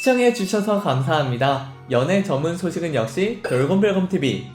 시청해주셔서 감사합니다. 연애 전문 소식은 역시 돌곰별곰TV.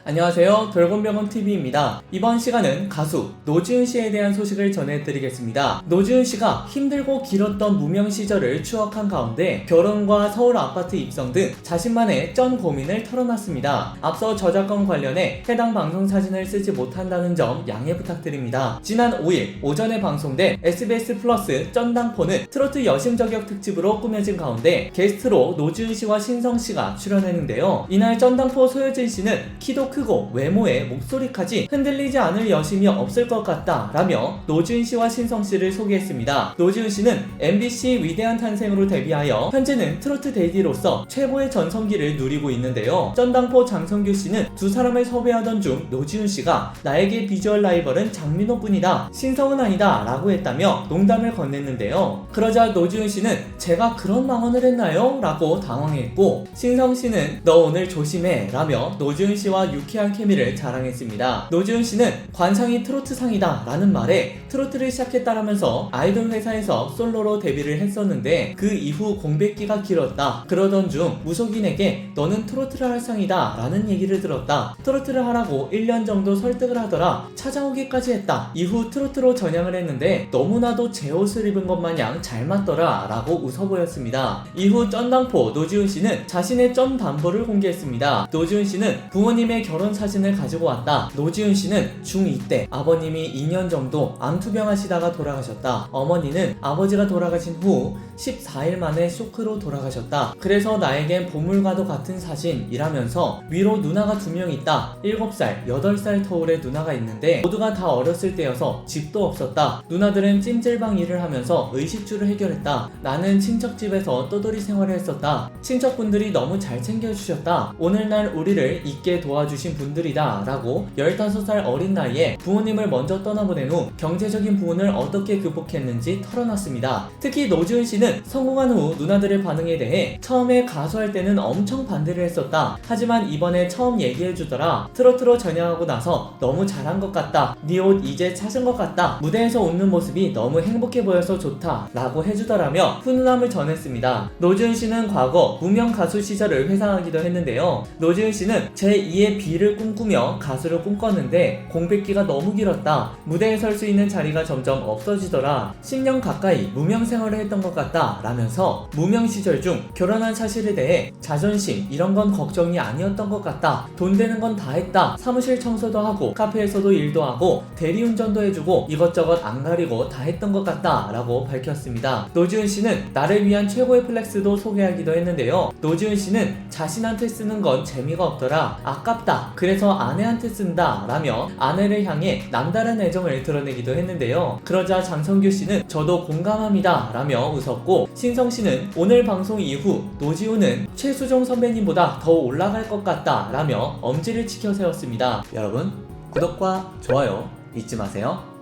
안녕하세요, 돌곰별곰TV입니다. 이번 시간은 가수 노지훈 씨에 대한 소식을 전해드리겠습니다. 노지훈 씨가 힘들고 길었던 무명 시절을 추억한 가운데 결혼과 서울 아파트 입성 등 자신만의 쩐 고민을 털어놨습니다. 앞서 저작권 관련해 해당 방송 사진을 쓰지 못한다는 점 양해 부탁드립니다. 지난 5일 오전에 방송된 SBS 플러스 쩐당포는 트로트 여심 저격 특집으로 꾸며진 가운데 게스트로 노지훈 씨와 신성 씨가 출연했는데요. 이날 쩐당포 소효진 씨는 키도 크고 외모에 목소리까지 흔들리지 않을 여심이 없을 것 같다 라며 노지훈 씨와 신성 씨를 소개했습니다. 노지훈 씨는 MBC 위대한 탄생으로 데뷔하여 현재는 트로트 데이디로서 최고의 전성기를 누리고 있는데요. 쩐당포 장성규 씨는 두 사람을 섭외하던 중 노지훈 씨가 나에게 비주얼 라이벌은 장민호 뿐이다, 신성은 아니다 라고 했다며 농담을 건넸는데요. 그러자 노지훈 씨는 제가 그런 망언을 했나요? 라고 당황했고, 신성 씨는 너 오늘 조심해 라며 노지훈 씨와 유쾌한 케미를 자랑했습니다. 노지훈 씨는 관상이 트로트상이다 라는 말에 트로트를 시작했다라면서 아이돌 회사에서 솔로로 데뷔를 했었는데 그 이후 공백기가 길었다. 그러던 중 무속인에게 너는 트로트를 할 상이다 라는 얘기를 들었다. 트로트를 하라고 1년 정도 설득을 하더라. 찾아오기까지 했다. 이후 트로트로 전향을 했는데 너무나도 제 옷을 입은 것 마냥 잘 맞더라 라고 웃어 보였습니다. 이후 쩐당포 노지훈 씨는 자신의 쩐 담보를 공개했습니다. 노지훈 씨는 부모님의 결혼 사진을 가지고 왔다. 노지훈 씨는 중2 때 아버님이 2년 정도 암투병 하시다가 돌아가셨다. 어머니는 아버지가 돌아가신 후 14일 만에 쇼크로 돌아가셨다. 그래서 나에겐 보물과도 같은 사진이라면서 위로 누나가 2명 있다. 7살, 8살 터울의 누나가 있는데 모두가 다 어렸을 때여서 집도 없었다. 누나들은 찜질방 일을 하면서 의식주를 해결했다. 나는 친척집에서 떠돌이 생활을 했었다. 친척분들이 너무 잘 챙겨주셨다. 오늘날 우리를 있게 도와주신 분들이다 라고 15살 어린 나이에 부모님을 먼저 떠나보낸 후 경제적인 부분을 어떻게 극복했는지 털어놨습니다. 특히 노지훈 씨는 성공한 후 누나들의 반응에 대해 처음에 가수할 때는 엄청 반대를 했었다. 하지만 이번에 처음 얘기해주더라. 트로트로 전향하고 나서 너무 잘한 것 같다. 네 옷 이제 찾은 것 같다. 무대에서 웃는 모습이 너무 행복해 보여서 좋다 라고 해주더라며 훈훈함을 전했습니다. 노지훈 씨는 과거 무명 가수 시절을 회상하기도 했는데요. 노지훈 씨는 제2의 B를 꿈꾸며 가수를 꿈꿨는데 공백기가 너무 길었다. 무대에 설 수 있는 자리가 점점 없어지더라. 10년 가까이 무명 생활을 했던 것 같다 라면서 무명 시절 중 결혼한 사실에 대해 자존심 이런 건 걱정이 아니었던 것 같다. 돈 되는 건 다 했다. 사무실 청소도 하고 카페에서도 일도 하고 대리운전도 해주고 이것저것 안 가리고 다 했던 것 같다 라고 밝혔습니다. 노지훈 씨는 나를 위한 최고의 플렉스도 소개하기도 했는데요. 노지훈 씨는 자신한테 쓰는 건 재미가 없더라. 아깝다. 그래서 아내한테 쓴다 라며 아내를 향해 남다른 애정을 드러내기도 했는데요. 그러자 장성규 씨는 저도 공감합니다 라며 웃었고, 신성 씨는 오늘 방송 이후 노지훈은 최수종 선배님보다 더 올라갈 것 같다 라며 엄지를 치켜 세웠습니다. 여러분 구독과 좋아요 잊지 마세요.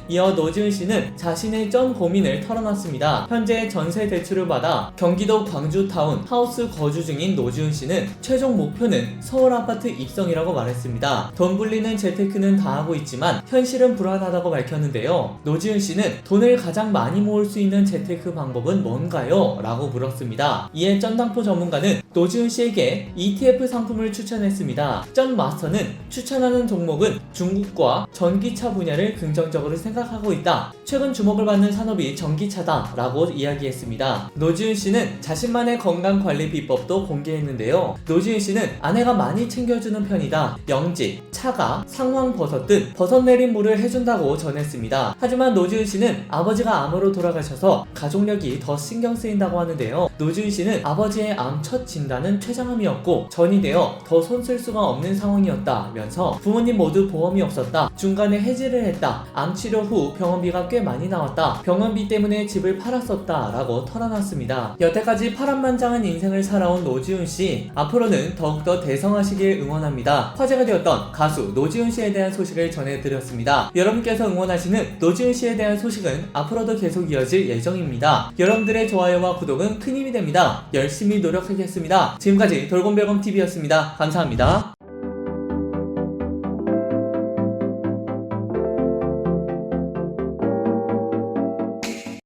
이어 노지훈 씨는 자신의 쩐 고민을 털어놨습니다. 현재 전세 대출을 받아 경기도 광주타운 하우스 거주 중인 노지훈 씨는 최종 목표는 서울 아파트 입성이라고 말했습니다. 돈 불리는 재테크는 다 하고 있지만 현실은 불안하다고 밝혔는데요. 노지훈 씨는 돈을 가장 많이 모을 수 있는 재테크 방법은 뭔가요? 라고 물었습니다. 이에 쩐당포 전문가는 노지훈 씨에게 ETF 상품을 추천했습니다. 쩐 마스터는 추천하는 종목은 중국과 전기차 분야를 긍정적으로 생각하고 있다. 최근 주목을 받는 산업이 전기차다 라고 이야기했습니다. 노지훈 씨는 자신만의 건강관리 비법도 공개했는데요. 노지훈 씨는 아내가 많이 챙겨주는 편이다. 영지, 차가, 상황버섯 등 버섯 내린 물을 해준다고 전했습니다. 하지만 노지훈 씨는 아버지가 암으로 돌아가셔서 가족력이 더 신경 쓰인다고 하는데요. 노지훈 씨는 아버지의 암 첫 진단은 췌장암이었고 전이 되어 더 손 쓸 수가 없는 상황이었다면서 부모님 모두 보험이 없었다. 중간에 해지를 했다. 암 치료 후 병원비가 꽤 많이 나왔다. 병원비 때문에 집을 팔았었다 라고 털어놨습니다. 여태까지 파란만장한 인생을 살아온 노지훈 씨, 앞으로는 더욱더 대성하시길 응원합니다. 화제가 되었던 가수 노지훈 씨에 대한 소식을 전해드렸습니다. 여러분께서 응원하시는 노지훈 씨에 대한 소식은 앞으로도 계속 이어질 예정입니다. 여러분들의 좋아요와 구독은 큰 힘이 됩니다. 열심히 노력하겠습니다. 지금까지 돌곰별곰TV였습니다. 감사합니다.